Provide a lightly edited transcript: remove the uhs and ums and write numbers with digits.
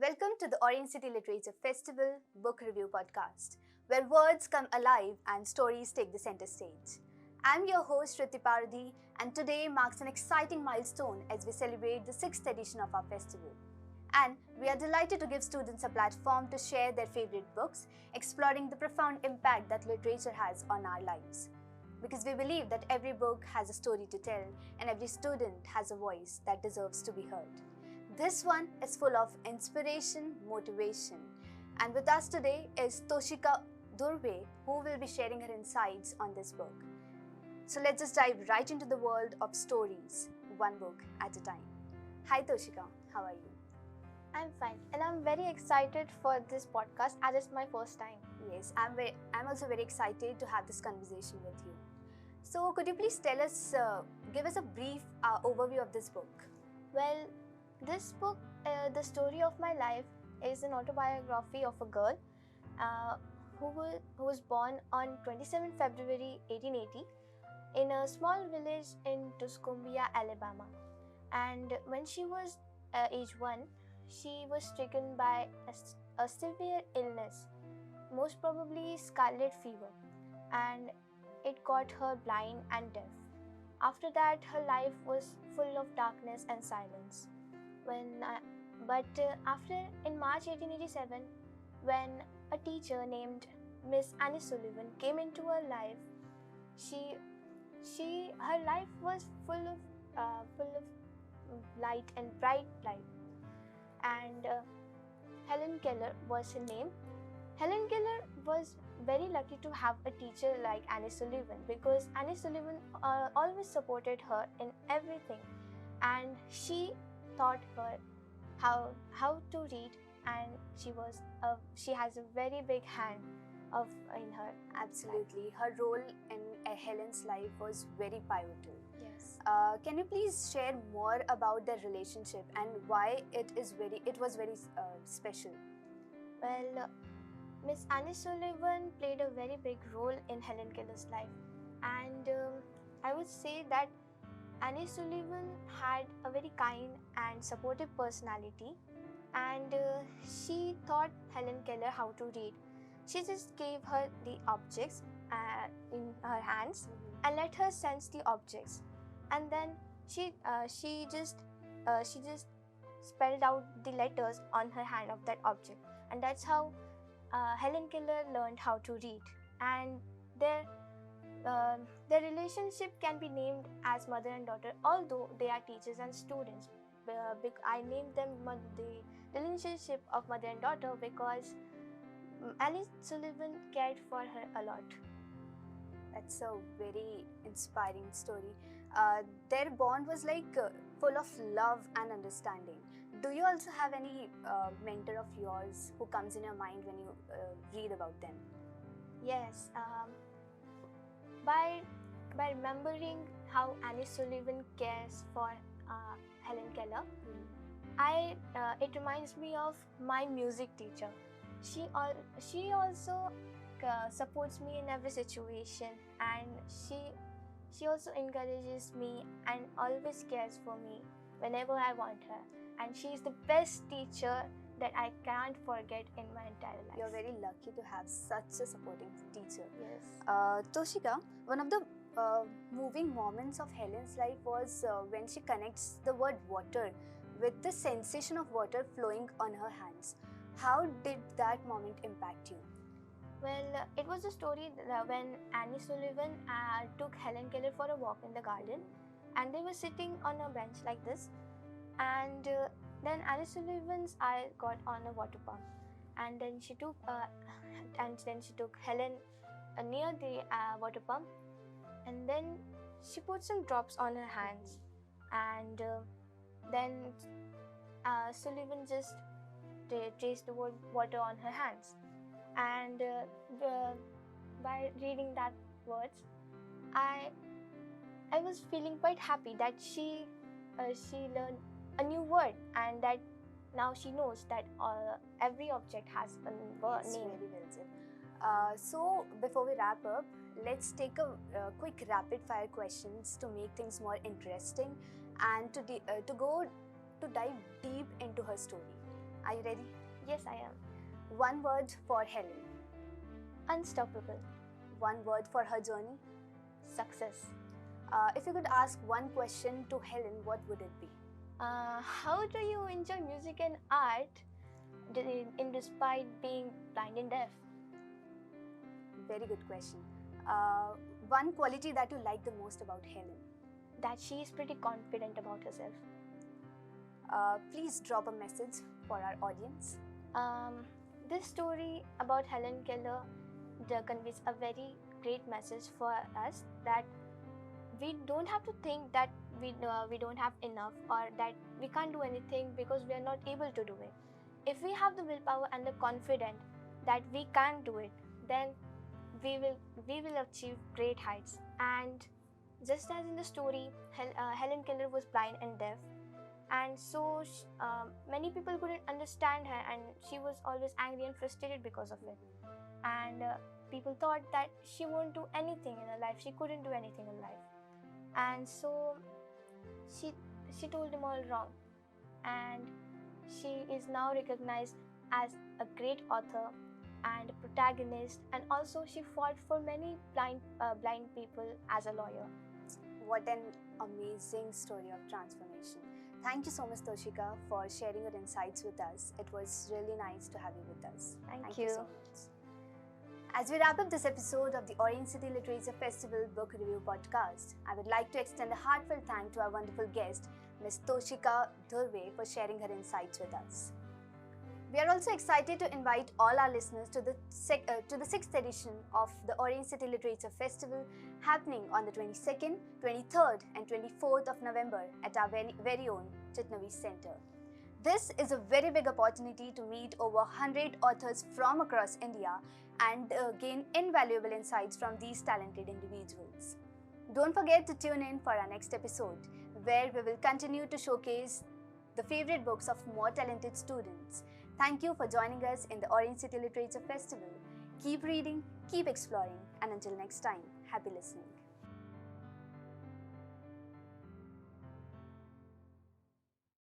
Welcome to the Orange City Literature Festival Book Review Podcast, where words come alive and stories take the center stage. I'm your host Ritti Paradhi, and today marks an exciting milestone as we celebrate the 6th edition of our festival. And we are delighted to give students a platform to share their favorite books, exploring the profound impact that literature has on our lives. Because we believe that every book has a story to tell, and every student has a voice that deserves to be heard. This one is full of inspiration, motivation. And with us today is Toshika Dhurve, who will be sharing her insights on this book. So let's just dive right into the world of stories, one book at a time. Hi Toshika, how are you? I'm fine, and I'm very excited for this podcast as it's my first time. Yes, I'm also very excited to have this conversation with you. So could you please give us a brief overview of this book? Well, this book, The Story of My Life, is an autobiography of a girl who was born on 27 February 1880 in a small village in Tuscumbia, Alabama. And when she was age 1, she was stricken by a severe illness, most probably scarlet fever, and it got her blind and deaf. After that, her life was full of darkness and silence. After in March 1887, when a teacher named Miss Annie Sullivan came into her life, her life was full of light and bright light. And Helen Keller was her name. Helen Keller was very lucky to have a teacher like Annie Sullivan, because Annie Sullivan always supported her in everything, and she taught her how to read, and she has a very big hand in her. Absolutely, her role in Helen's life was very pivotal. Yes. Can you please share more about their relationship and why it was very special? Well, Miss Annie Sullivan played a very big role in Helen Keller's life, and I would say that Annie Sullivan had a very kind and supportive personality, and she taught Helen Keller how to read. She just gave her the objects in her hands and let her sense the objects, and then she just spelled out the letters on her hand of that object, and that's how Helen Keller learned how to read. And their relationship can be named as mother and daughter, although they are teachers and students. I named them the relationship of mother and daughter because Annie Sullivan cared for her a lot. That's a very inspiring story. Their bond was full of love and understanding. Do you also have any mentor of yours who comes in your mind when you read about them? Yes. By remembering how Annie Sullivan cares for Helen Keller, it reminds me of my music teacher. She also supports me in every situation, and she also encourages me and always cares for me whenever I want her. And she is the best teacher that I can't forget in my entire life. You're very lucky to have such a supporting teacher. Yes. Toshika, one of the moving moments of Helen's life was when she connects the word water with the sensation of water flowing on her hands. How did that moment impact you? Well, it was a story when Annie Sullivan took Helen Keller for a walk in the garden, and they were sitting on a bench like this, and then Annie Sullivan's eye got on a water pump, and then she took Helen near the water pump, and then she put some drops on her hands, and then Sullivan just traced the water on her hands, and by reading that words, I was feeling quite happy that she learned a new word, and that now she knows that every object has a name. Very well said. So before we wrap up, let's take a quick rapid fire questions to make things more interesting and to dive deep into her story. Are you ready? Yes, I am. One word for Helen. Unstoppable. One word for her journey. Success. If you could ask one question to Helen, what would it be? How do you enjoy music and art despite being blind and deaf? Very good question. One quality that you like the most about Helen. That she is pretty confident about herself. Please drop a message for our audience. This story about Helen Keller conveys a very great message for us, that we don't have to think that we don't have enough, or that we can't do anything because we are not able to do it. If we have the willpower and the confidence that we can do it, then we will achieve great heights. And just as in the story, Helen Keller was blind and deaf, and so many people couldn't understand her, and she was always angry and frustrated because of it. And people thought that she won't do anything in her life, she couldn't do anything in life. And so she told them all wrong, and she is now recognized as a great author and a protagonist, and also she fought for many blind people as a lawyer. What an amazing story of transformation. Thank you so much, Toshika, for sharing your insights with us. It was really nice to have you with us. Thank you so much. As we wrap up this episode of the Orange City Literature Festival Book Review Podcast, I would like to extend a heartfelt thanks to our wonderful guest, Ms. Toshika Dhurve, for sharing her insights with us. We are also excited to invite all our listeners to the 6th edition of the Orange City Literature Festival, happening on the 22nd, 23rd and 24th of November at our very own Chitnavi Center. This is a very big opportunity to meet over 100 authors from across India and gain invaluable insights from these talented individuals. Don't forget to tune in for our next episode, where we will continue to showcase the favorite books of more talented students. Thank you for joining us in the Orange City Literature Festival. Keep reading, keep exploring, and until next time, happy listening.